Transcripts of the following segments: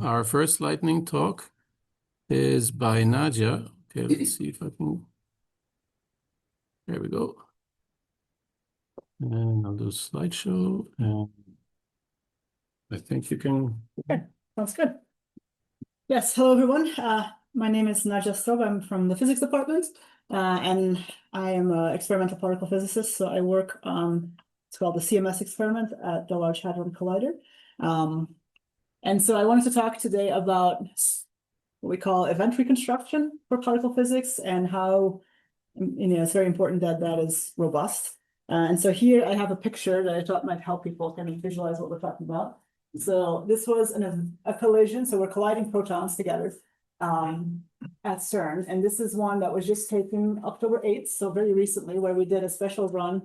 Our first lightning talk is by Nadja. Okay, let's see if I can. There we go. And I'll do a slideshow. And I think you can. Okay, sounds good. Yes, hello everyone. My name is Nadja Strobbe. I'm from the physics department, and I am an experimental particle physicist. So I work on it's called the CMS experiment at the Large Hadron Collider. And so I wanted to talk today about what we call event reconstruction for particle physics and how it's very important that that is robust. And so here I have a picture that I thought might help people kind of visualize what we're talking about. So this was a collision. So we're colliding protons together at CERN. And this is one that was just taken October 8th, so very recently, where we did a special run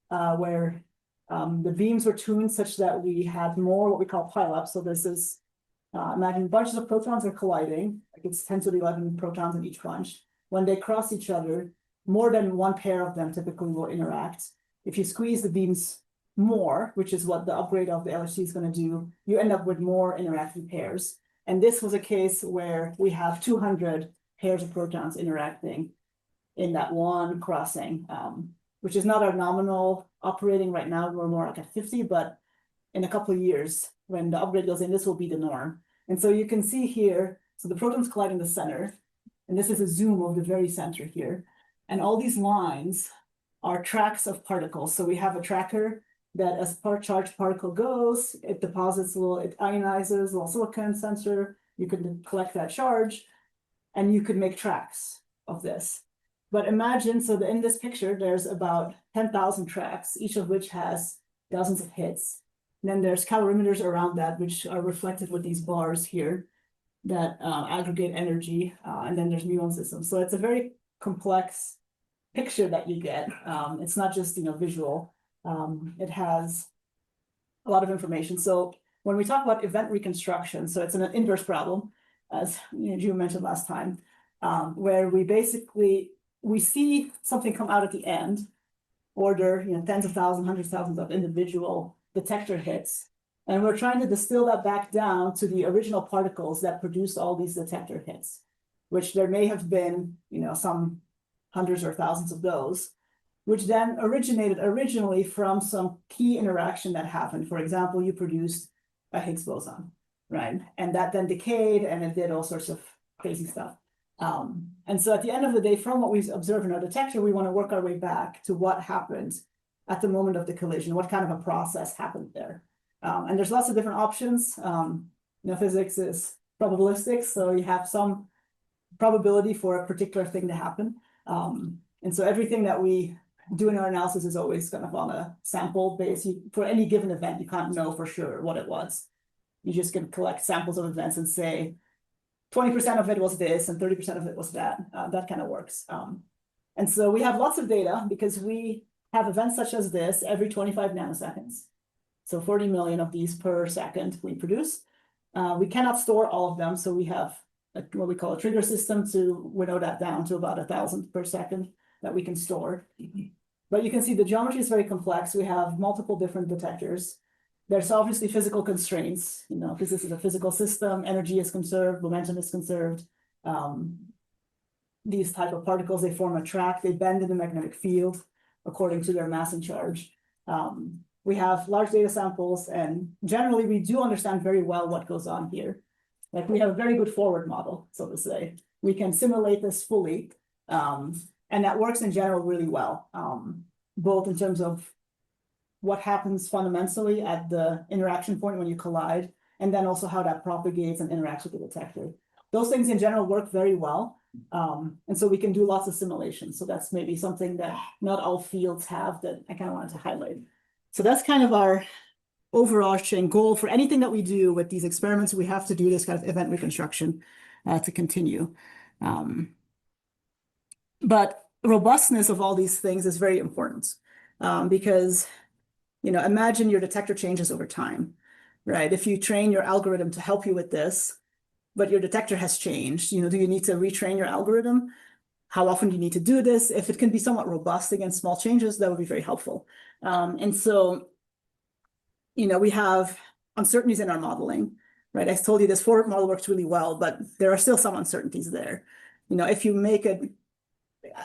where the beams were tuned such that we had more what we call pileups. So this is, imagine bunches of protons are colliding, like it's 10 to the 11 protons in each bunch. When they cross each other, more than one pair of them typically will interact. If you squeeze the beams more, which is what the upgrade of the LHC is going to do, you end up with more interacting pairs. And this was a case where we have 200 pairs of protons interacting in that one crossing, which is not our nominal operating right now. We're more like at 50, but in a couple of years, when the upgrade goes in, this will be the norm. And so you can see here, so the protons collide in the center, and this is a zoom of the very center here. And all these lines are tracks of particles. So we have a tracker that as charged particle goes, it deposits it ionizes a little silicon sensor. You could collect that charge and you could make tracks of this. But imagine, so in this picture, there's about 10,000 tracks, each of which has dozens of hits. And then there's calorimeters around that, which are reflected with these bars here that aggregate energy. And then there's muon systems. So it's a very complex picture that you get. It's not just, visual. It has a lot of information. So when we talk about event reconstruction, so it's an inverse problem, as you mentioned last time, where we see something come out at the end, order, tens of thousands, hundreds of thousands of individual detector hits. And we're trying to distill that back down to the original particles that produced all these detector hits, which there may have been, some hundreds or thousands of those, which then originated originally from some key interaction that happened. For example, you produced a Higgs boson, right? And that then decayed and it did all sorts of crazy stuff. And so at the end of the day, from what we observe in our detector, we want to work our way back to what happened at the moment of the collision, what kind of a process happened there. And there's lots of different options. Physics is probabilistic, so you have some probability for a particular thing to happen. And so everything that we do in our analysis is always kind of on a sample base. For any given event, you can't know for sure what it was. You just can collect samples of events and say 20% of it was this and 30% of it was that. That kind of works. And so we have lots of data because we have events such as this every 25 nanoseconds. So 40 million of these per second we produce. We cannot store all of them, so we have what we call a trigger system to winnow that down to about 1,000 per second that we can store. But you can see the geometry is very complex. We have multiple different detectors. There's obviously physical constraints, because this is a physical system, energy is conserved, momentum is conserved. These type of particles, they form a track, they bend in the magnetic field according to their mass and charge. We have large data samples, and generally we do understand very well what goes on here. Like we have a very good forward model, so to say. We can simulate this fully, and that works in general really well, both in terms of what happens fundamentally at the interaction point when you collide, and then also how that propagates and interacts with the detector. Those things in general work very well, and so we can do lots of simulations. So that's maybe something that not all fields have that I kind of wanted to highlight. So that's kind of our overarching goal for anything that we do with these experiments. We have to do this kind of event reconstruction to continue. But robustness of all these things is very important because, imagine your detector changes over time, right? If you train your algorithm to help you with this, but your detector has changed, do you need to retrain your algorithm? How often do you need to do this? If it can be somewhat robust against small changes, that would be very helpful. And so, we have uncertainties in our modeling. right? I told you this forward model works really well, but there are still some uncertainties there. If you make a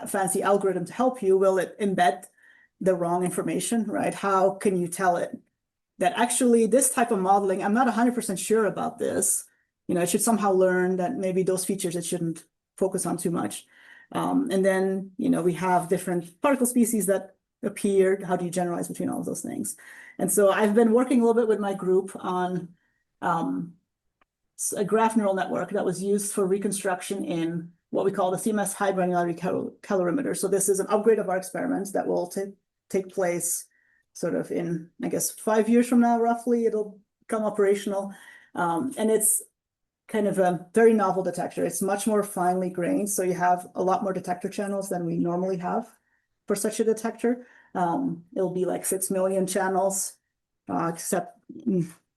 fancy algorithm to help you, will it embed the wrong information, right? How can you tell it that actually this type of modeling, I'm not 100% sure about this. It should somehow learn that maybe those features it shouldn't focus on too much. And then, we have different particle species that appear. How do you generalize between all of those things? And so I've been working a little bit with my group on a graph neural network that was used for reconstruction in what we call the CMS high granularity calorimeter. So this is an upgrade of our experiments that will take place sort of in, I guess, 5 years from now, roughly, it'll become operational. And it's kind of a very novel detector. It's much more finely grained. So you have a lot more detector channels than we normally have for such a detector. It'll be like 6 million channels, except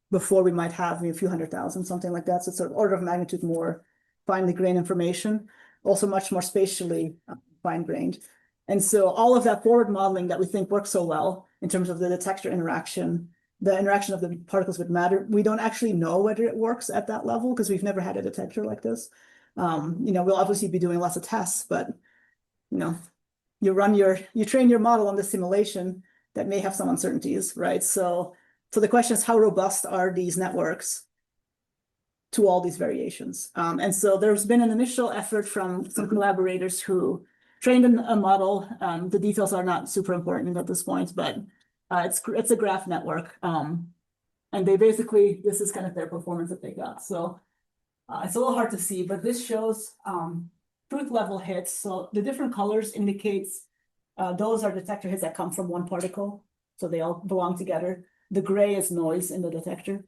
before we might have a few 100,000, something like that. So it's sort of order of magnitude more finely grained information, also much more spatially fine grained. And so all of that forward modeling that we think works so well in terms of the detector interaction, the interaction of the particles with matter, we don't actually know whether it works at that level because we've never had a detector like this. We'll obviously be doing lots of tests, but you train your model on the simulation that may have some uncertainties, right? So the question is, how robust are these networks to all these variations? And so there's been an initial effort from some collaborators who trained a model. The details are not super important at this point, but it's a graph network. And they basically, this is kind of their performance that they got. So it's a little hard to see, but this shows truth level hits. So the different colors indicates those are detector hits that come from one particle. So they all belong together. The gray is noise in the detector.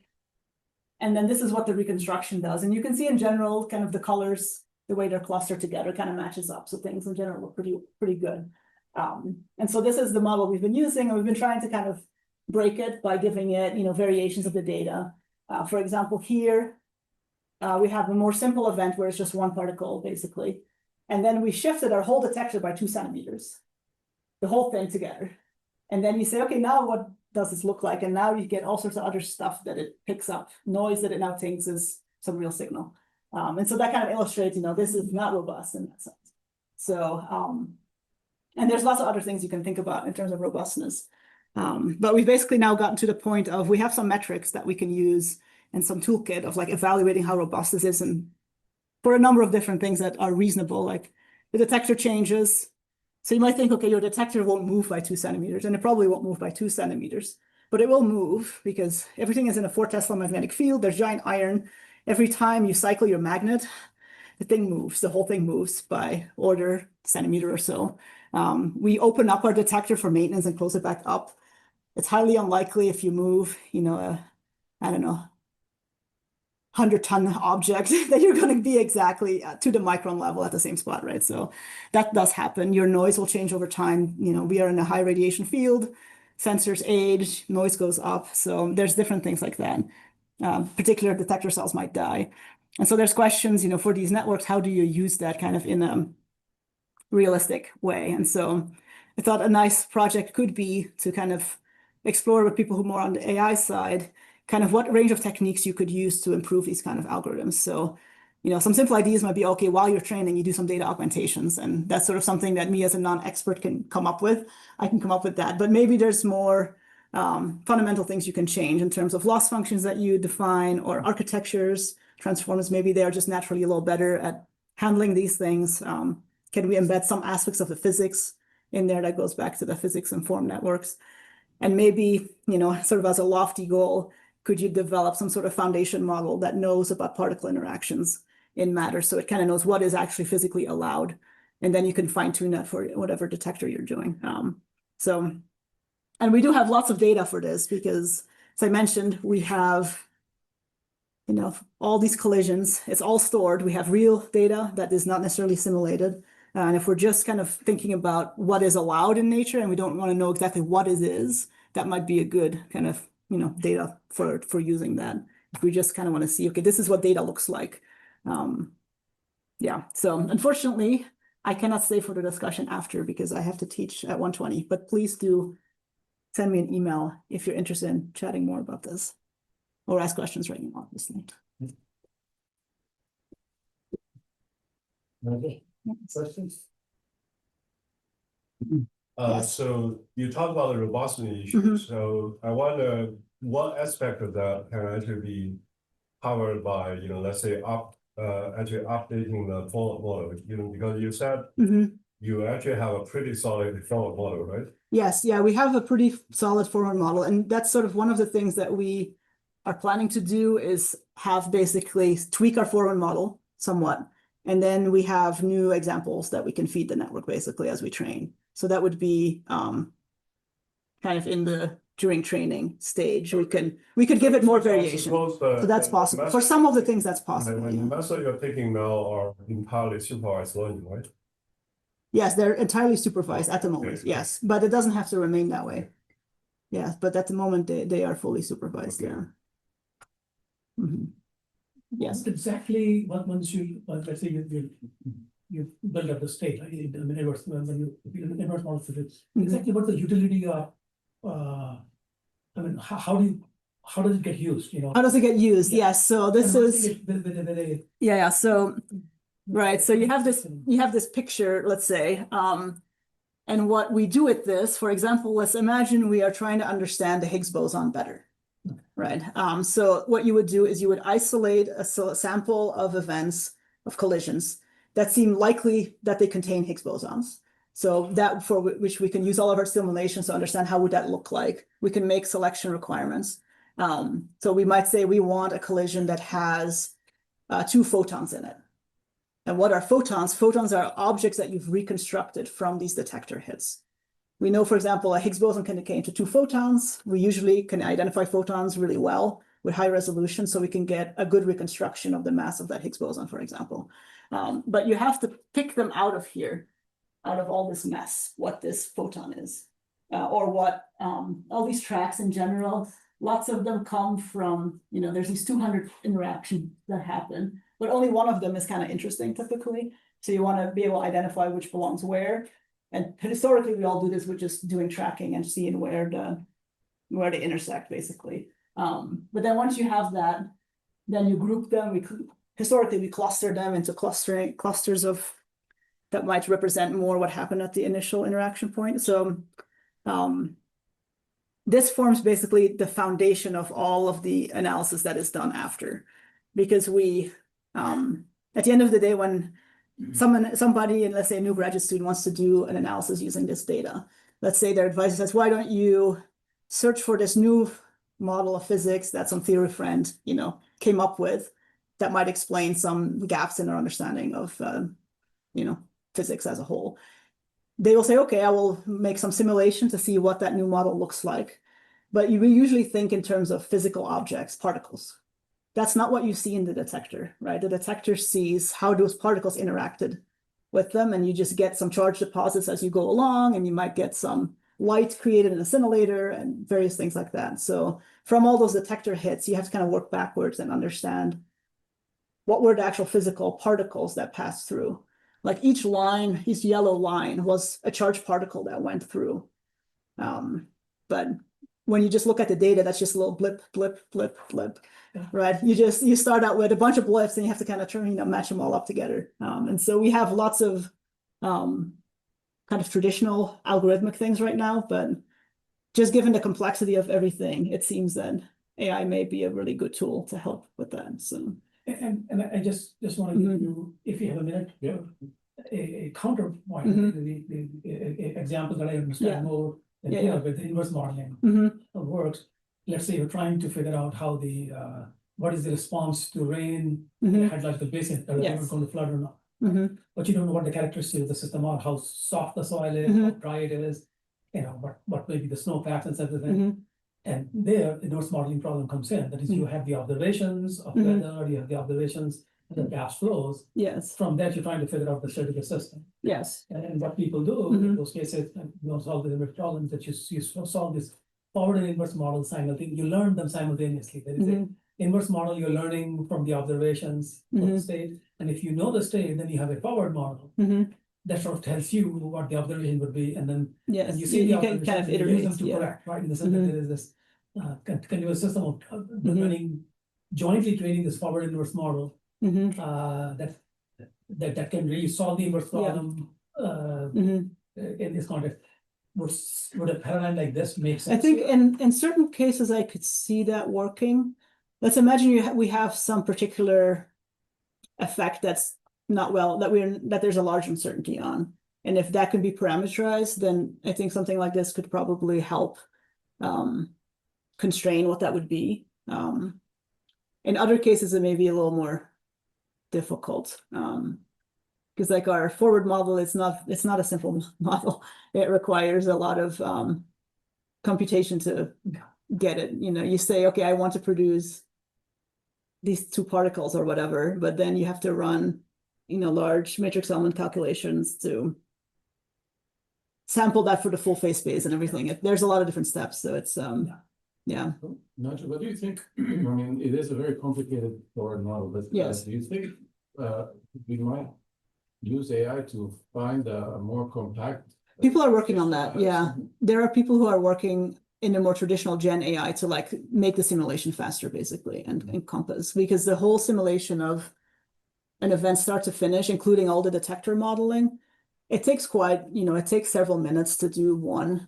And then this is what the reconstruction does. And you can see in general, kind of the colors, the way they're clustered together kind of matches up. So things in general look pretty good. And so this is the model we've been using, and we've been trying to kind of break it by giving it, variations of the data. For example, here, we have a more simple event where it's just one particle, basically. And then we shifted our whole detector by 2 centimeters, the whole thing together. And then you say, okay, now what does this look like? And now you get all sorts of other stuff that it picks up, noise that it now thinks is some real signal. And so that kind of illustrates, this is not robust in that sense. So, and there's lots of other things you can think about in terms of robustness. But we've basically now gotten to the point of we have some metrics that we can use and some toolkit of like evaluating how robust this is, and for a number of different things that are reasonable, like the detector changes. So you might think, okay, your detector won't move by 2 centimeters, and it probably won't move by 2 centimeters, but it will move because everything is in a 4 Tesla magnetic field. There's giant iron. Every time you cycle your magnet, the thing moves. The whole thing moves by order centimeter or so. We open up our detector for maintenance and close it back up. It's highly unlikely if you move, I don't know, 100-ton object that you're going to be exactly to the micron level at the same spot, right? So that does happen. Your noise will change over time. We are in a high radiation field, sensors age, noise goes up. So there's different things like that. Particular detector cells might die. And so there's questions, for these networks, how do you use that kind of in a realistic way? And so I thought a nice project could be to kind of explore with people who are more on the AI side, kind of what range of techniques you could use to improve these kind of algorithms. So, some simple ideas might be, okay, while you're training, you do some data augmentations. And that's sort of something that me as a non-expert can come up with. I can come up with that. But maybe there's more fundamental things you can change in terms of loss functions that you define, or architectures, transformers. Maybe they're just naturally a little better at handling these things. Can we embed some aspects of the physics in there that goes back to the physics-informed networks? And maybe, sort of as a lofty goal, could you develop some sort of foundation model that knows about particle interactions in matter, so it kind of knows what is actually physically allowed, and then you can fine-tune that for whatever detector you're doing. And we do have lots of data for this because, as I mentioned, we have all these collisions. It's all stored. We have real data that is not necessarily simulated. And if we're just kind of thinking about what is allowed in nature and we don't want to know exactly what it is, that might be a good kind of data for using that. If we just kind of want to see, okay, this is what data looks like. Yeah, so unfortunately, I cannot stay for the discussion after because I have to teach at 1:20, but please do send me an email if you're interested in chatting more about this, or ask questions right now, obviously. Okay. Questions? Yes. So you talk about the robustness issue. Mhm. So I wonder what aspect of that can actually be covered by, let's say actually updating the forward model, because you said Mhm. you actually have a pretty solid forward model, right? Yes, yeah, we have a pretty solid forward model, and that's sort of one of the things that we are planning to do is have basically tweak our forward model somewhat. And then we have new examples that we can feed the network basically as we train. So that would be kind of during training stage. We could give it more variation. So that's possible. For some of the things that's possible. The method you're taking now are entirely supervised learning, right? Yes, they're entirely supervised at the moment. Okay. Yes, but it doesn't have to remain that way. Yes, but at the moment they are fully supervised. Okay. Yeah. Mhm. Yes. What exactly, once you, let's say you build up the state, like in the inverse, when you inverse model physics, exactly what the utility of, I mean, how does it get used, How does it get used? Yeah. Yes. So this And is yeah. So right. So you have this picture, let's say, and what we do with this, for example, let's imagine we are trying to understand the Higgs boson better. Right. So what you would do is you would isolate a sample of events of collisions that seem likely that they contain Higgs bosons. So that for which we can use all of our simulations to understand how would that look like. We can make selection requirements. So we might say we want a collision that has 2 photons in it. And what are photons? Photons are objects that you've reconstructed from these detector hits. We know, for example, a Higgs boson can decay into 2 photons. We usually can identify photons really well with high resolution, so we can get a good reconstruction of the mass of that Higgs boson, for example. But you have to pick them out of here, out of all this mess, what this photon is, or what all these tracks in general. Lots of them come from, there's these 200 interactions that happen, but only one of them is kind of interesting typically. So you want to be able to identify which belongs where. And historically, we all do this with just doing tracking and seeing where they intersect, basically. But then once you have that, then you group them. Historically we cluster them into clusters of that might represent more what happened at the initial interaction point. So this forms basically the foundation of all of the analysis that is done after, because we at the end of the day, when somebody, and let's say a new graduate student wants to do an analysis using this data. Let's say their advisor says, why don't you search for this new model of physics that some theory friend, came up with that might explain some gaps in our understanding of, physics as a whole. They will say, okay, I will make some simulation to see what that new model looks like. But you usually think in terms of physical objects, particles. That's not what you see in the detector, right? The detector sees how those particles interacted with them, and you just get some charge deposits as you go along, and you might get some light created in a scintillator and various things like that. So from all those detector hits, you have to kind of work backwards and understand what were the actual physical particles that passed through. Like each yellow line was a charged particle that went through. But when you just look at the data, that's just a little blip, blip, blip, blip, right? You start out with a bunch of blips and you have to kind of match them all up together. And so we have lots of kind of traditional algorithmic things right now, but just given the complexity of everything, it seems that AI may be a really good tool to help with that. So. And I just want to give you, if you have a minute, a counterpoint, the example that I understand more than here with the inverse modeling works. Let's say you're trying to figure out how what is the response to rain in a hydrological basin, that it's going to flood or not. But you don't know what the characteristics of the system are, how soft the soil is, how dry it is, what maybe the snowpacks and everything. And there, the inverse modeling problem comes in. That is, you have the observations of weather, you have the observations of the gas flows. Yes. From that, you're trying to figure out the state of the system. Yes. And what people do in those cases, you don't solve the inverse problems, that you solve this forward and inverse model simultaneously. You learn them simultaneously. There is an inverse model you're learning from the observations of the state. And if you know the state, then you have a forward model. That sort of tells you what the observation would be, and then and you see the can kind of iterate, use them to correct, right? In the sense that there is this continuous system of jointly training this forward inverse model that that can really solve the inverse problem, Mhm. in this context. Would a paradigm like this make I sense? think in certain cases I could see that working. Let's imagine we have some particular effect that's not well, that there's a large uncertainty on. And if that can be parameterized, then I think something like this could probably help constrain what that would be. In other cases, it may be a little more difficult. Because like our forward model, it's not a simple model. It requires a lot of computation to get it. You know, you say, okay, I want to produce these two particles or whatever, but then you have to run, you know, large matrix element calculations to sample that for the full phase space and everything. There's a lot of different steps, so it's yeah. Nadja, what do you think? I mean, it is a very complicated forward model, but Yes. do you think we might use AI to find a more compact? People are working on that. Yeah, there are people who are working in a more traditional Gen AI to like make the simulation faster, basically, and encompass, because the whole simulation of an event start to finish, including all the detector modeling, it takes it takes several minutes to do one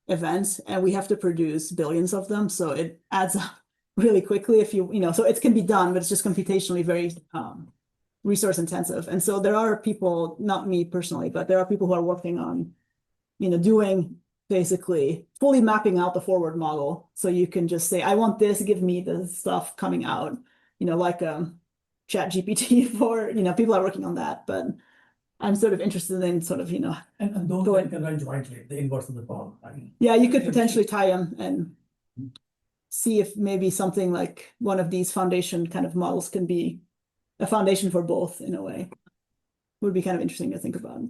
event, and we have to produce billions of them, so it adds up really quickly if so it can be done, but it's just computationally very resource intensive. And so there are people, not me personally, but there are people who are working on doing basically fully mapping out the forward model, so you can just say, I want this, give me the stuff coming out, like Chat GPT for, people are working on that, but I'm sort of interested in sort of, And those Go ahead. can run jointly, the inverse of the problem. I mean, yeah, you could potentially tie them and see if maybe something like one of these foundation kind of models can be a foundation for both in a way. Would be kind of interesting to think about.